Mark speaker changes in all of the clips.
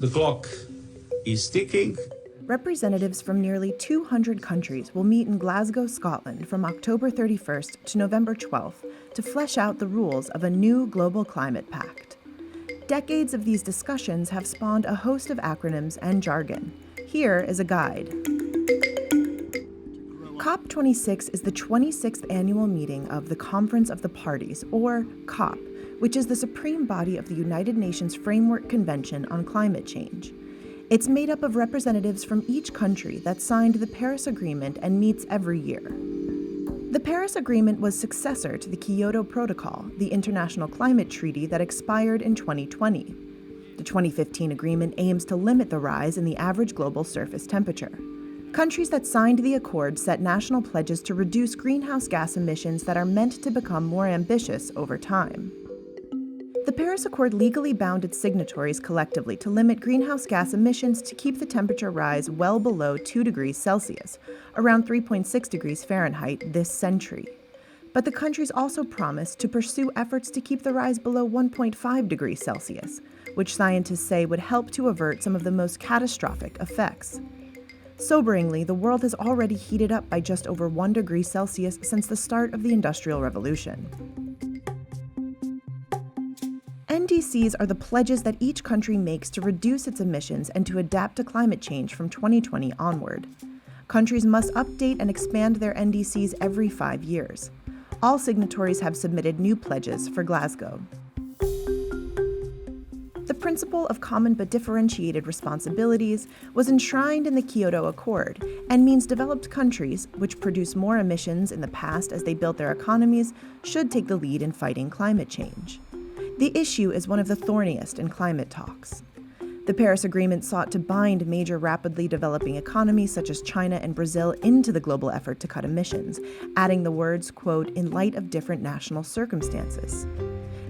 Speaker 1: The clock is ticking.
Speaker 2: Representatives from nearly 200 countries will meet in Glasgow, Scotland from October 31st to November 12th to flesh out the rules of a new global climate pact. Decades of these discussions have spawned a host of acronyms and jargon. Here is a guide. COP26 is the 26th annual meeting of the Conference of the Parties, or COP, which is the supreme body of the United Nations Framework Convention on Climate Change. It's made up of representatives from each country that signed the Paris Agreement and meets every year. The Paris Agreement was successor to the Kyoto Protocol, the international climate treaty that expired in 2020. The 2015 agreement aims to limit the rise in the average global surface temperature. Countries that signed the accord set national pledges to reduce greenhouse gas emissions that are meant to become more ambitious over time. The Paris Accord legally bound its signatories collectively to limit greenhouse gas emissions to keep the temperature rise well below 2 degrees Celsius, around 3.6 degrees Fahrenheit, this century. But the countries also promised to pursue efforts to keep the rise below 1.5 degrees Celsius, which scientists say would help to avert some of the most catastrophic effects. Soberingly, the world has already heated up by just over 1 degree Celsius since the start of the Industrial Revolution. NDCs are the pledges that each country makes to reduce its emissions and to adapt to climate change from 2020 onward. Countries must update and expand their NDCs every 5 years. All signatories have submitted new pledges for Glasgow. The principle of common but differentiated responsibilities was enshrined in the Kyoto Accord and means developed countries, which produced more emissions in the past as they built their economies, should take the lead in fighting climate change. The issue is one of the thorniest in climate talks. The Paris Agreement sought to bind major rapidly developing economies such as China and Brazil into the global effort to cut emissions, adding the words, quote, "in light of different national circumstances."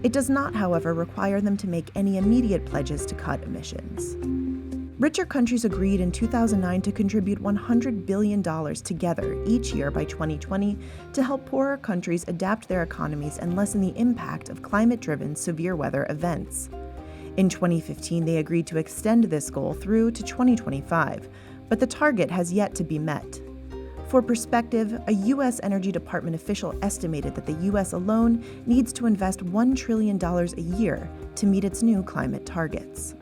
Speaker 2: It does not, however, require them to make any immediate pledges to cut emissions. Richer countries agreed in 2009 to contribute $100 billion together each year by 2020 to help poorer countries adapt their economies and lessen the impact of climate-driven severe weather events. In 2015, they agreed to extend this goal through to 2025, but the target has yet to be met. For perspective, a U.S. Energy Department official estimated that the U.S. alone needs to invest $1 trillion a year to meet its new climate targets.